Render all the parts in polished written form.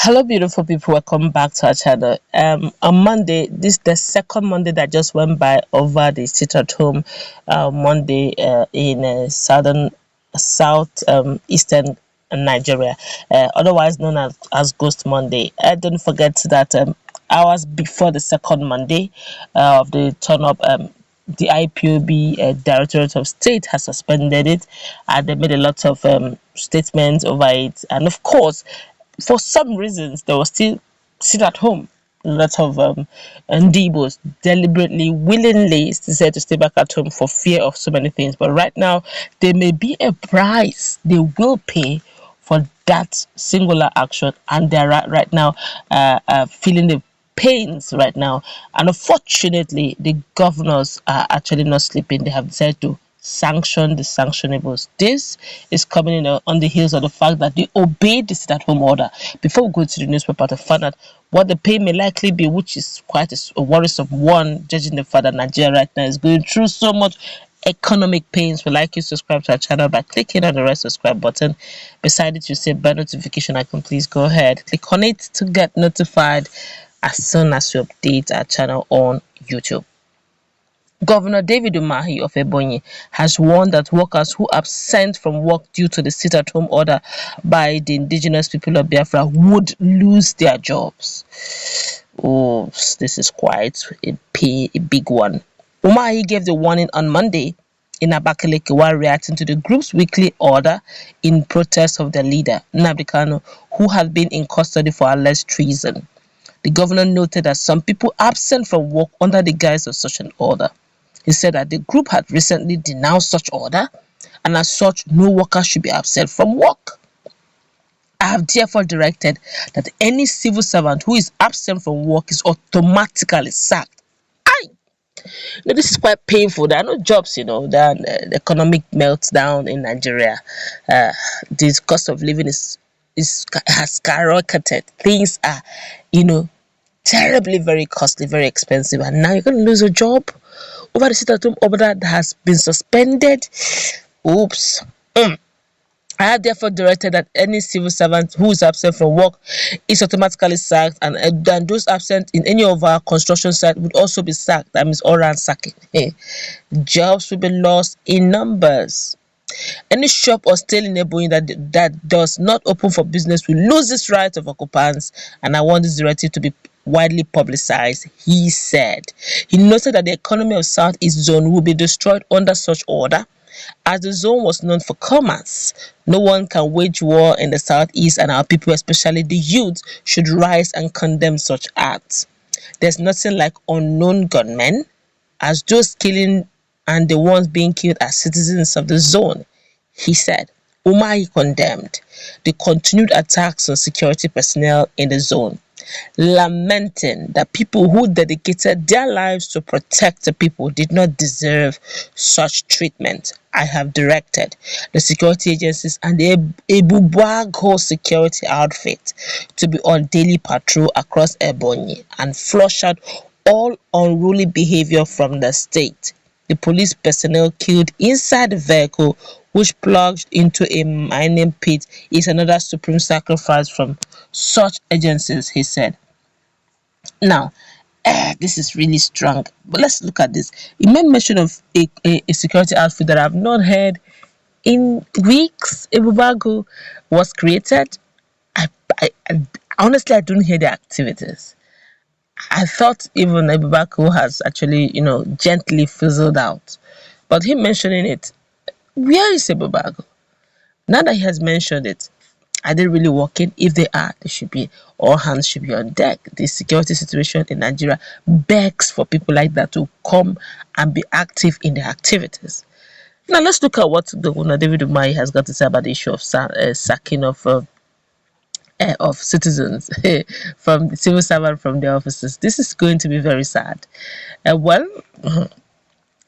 Hello, beautiful people. Welcome back to our channel. On Monday, this the second Monday that just went by over the sit-at-home Monday in south eastern Nigeria, otherwise known as Ghost Monday. Don't forget that hours before the second Monday of the turn-up. The IPOB Directorate of State has suspended it, and they made a lot of statements over it. And of course, for some reasons, they were still sit at home. A lot of Ndibos deliberately, willingly decided to stay back at home for fear of so many things. But right now, there may be a price they will pay for that singular action, and they're right now feeling the pains right now. And unfortunately, the governors are actually not sleeping. They have decided to sanction the sanctionables. This is coming in on the heels of the fact that they obeyed the sit-at-home order. Before we go to the newspaper to find out what the pay may likely be, which is quite a worrisome one, judging the fact that Nigeria right now is going through so much economic pains. We like you to subscribe to our channel by clicking on the red subscribe button. Beside it, you say bell notification icon. Please go ahead, click on it to get notified as soon as we update our channel on YouTube. Governor David Umahi of Ebonyi has warned that workers who absent from work due to the sit-at-home order by the indigenous people of Biafra would lose their jobs. Oh, this is quite a big one. Umahi gave the warning on Monday in Abakaliki while reacting to the group's weekly order in protest of their leader, Nnamdi Kanu, who had been in custody for alleged treason. The governor noted that some people absent from work under the guise of such an order. He said that the group had recently denounced such order, and as such, no worker should be absent from work. I have therefore directed that any civil servant who is absent from work is automatically sacked. This is quite painful. There are no jobs, the economic meltdown in Nigeria. The cost of living has skyrocketed. Things are, terribly very costly, very expensive, and now you're going to lose a job over the sit-at-home order that has been suspended. Oops. I have therefore directed that any civil servant who is absent from work is automatically sacked, and then those absent in any of our construction sites would also be sacked. That means all round sacking. Jobs will be lost in numbers. Any shop or stall in Ebonyi that does not open for business will lose its right of occupants, and I want this directive to be widely publicized, he said. He noted that the economy of Southeast Zone will be destroyed under such order, as the zone was known for commerce. No one can wage war in the Southeast, and our people, especially the youth, should rise and condemn such acts. There's nothing like unknown gunmen, as those killing and the ones being killed are citizens of the zone, he said. Umahi condemned the continued attacks on security personnel in the zone, lamenting that people who dedicated their lives to protect the people did not deserve such treatment. I have directed the security agencies and the Gh0st security outfit to be on daily patrol across Ebonyi and flush out all unruly behavior from the state. The police personnel killed inside the vehicle, which plunged into a mining pit, is another supreme sacrifice from such agencies, he said. Now, this is really strong, but let's look at this. He made mention of a security outfit that I've not heard in weeks. Ebubago was created. I honestly, I don't hear the activities. I thought even Ebubago has actually, gently fizzled out. But him mentioning it, where is Ebubago? Now that he has mentioned it, are they really working? If they are, they should be, all hands should be on deck. The security situation in Nigeria begs for people like that to come and be active in their activities. Now let's look at what Governor David Umahi has got to say about the issue of sacking of citizens from the civil servant from their offices. This is going to be very sad.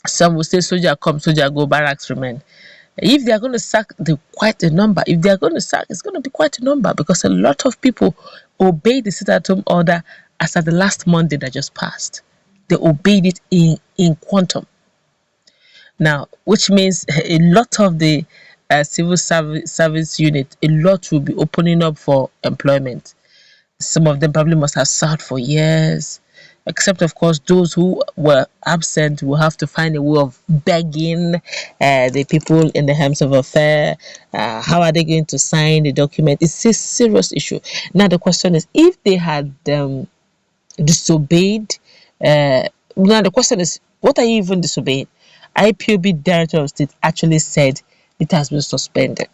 Some will say soldier come, soldier go, barracks remain. If they are going to sack quite a number, if they are going to sack, it's going to be quite a number, because a lot of people obeyed the sit-at-home order as at the last Monday that just passed. They obeyed it in quantum. Now, which means a lot of the civil service unit, a lot will be opening up for employment. Some of them probably must have served for years. Except, of course, those who were absent will have to find a way of begging the people in the helms of affair. How are they going to sign the document? It's a serious issue. Now, the question is, if they had disobeyed, now the question is, what are you even disobeying? IPOB Director of State actually said it has been suspended.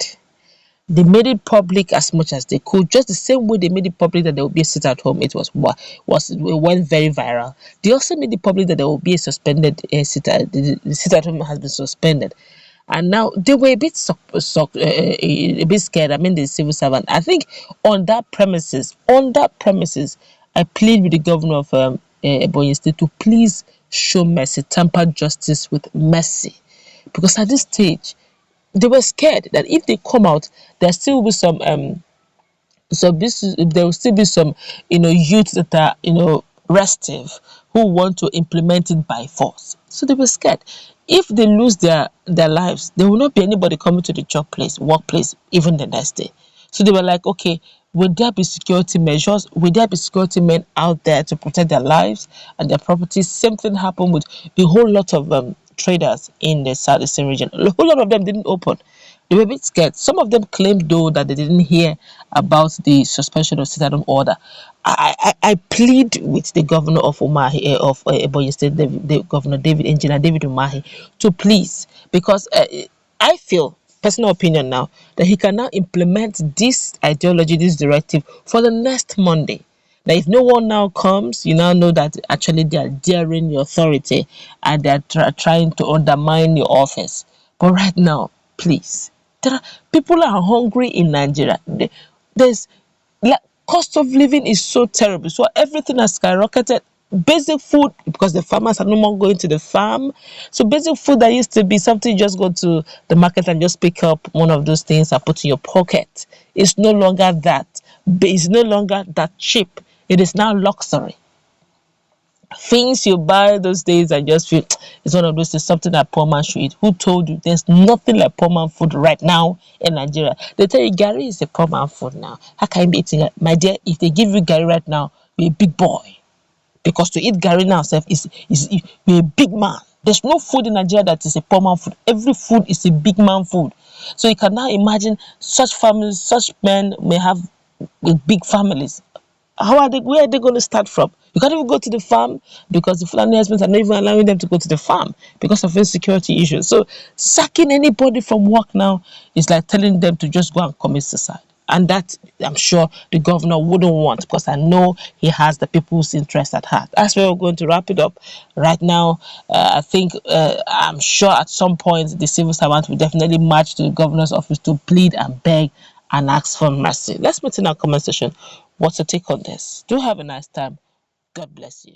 They made it public as much as they could, just the same way they made it public that there will be a sit at home. It went very viral. They also made it public that there will be a suspended the sit at home has been suspended, and now they were a bit a bit scared. I mean, the civil servant. I think on that premises, I plead with the governor of Ebonyi State to please show mercy, temper justice with mercy, because at this stage they were scared that if they come out, there still will be there will still be some youth that are restive, who want to implement it by force. So they were scared. If they lose their lives, there will not be anybody coming to the workplace, even the next day. So they were like, okay, will there be security measures? Will there be security men out there to protect their lives and their properties? Same thing happened with a whole lot of traders in the southeastern region. A whole lot of them didn't open. They were a bit scared. Some of them claimed, though, that they didn't hear about the suspension of sit-at-home order. I plead with the governor of Umahi, of Ebonyi State, the governor Engineer David Umahi, to please, because I feel, personal opinion now, that he can now implement this ideology, this directive, for the next Monday. Now, if no one now comes, you now know that actually they are daring your authority and they are trying to undermine your office. But right now, please, people are hungry in Nigeria. There's like, cost of living is so terrible. So everything has skyrocketed. Basic food, because the farmers are no more going to the farm. So basic food that used to be something you just go to the market and just pick up one of those things and put in your pocket. It's no longer that. It's no longer that cheap. It is now luxury. Things you buy those days and just feel it's one of those things, something that poor man should eat. Who told you there's nothing like poor man food right now in Nigeria? They tell you Gary is a poor man food now. How can you be eating it? My dear, if they give you Gary right now, be a big boy. Because to eat Gary now self is be a big man. There's no food in Nigeria that is a poor man food. Every food is a big man food. So you can now imagine such families, such men may have big families. Where are they going to start from? You can't even go to the farm because the Fulani husbands are not even allowing them to go to the farm because of insecurity issues. So sacking anybody from work now is like telling them to just go and commit suicide. And that, I'm sure the governor wouldn't want, because I know he has the people's interest at heart. That's where we're going to wrap it up right now. I think, I'm sure at some point the civil servant will definitely march to the governor's office to plead and beg and ask for mercy. Let's meet in our comment section. What's your take on this? Do have a nice time. God bless you.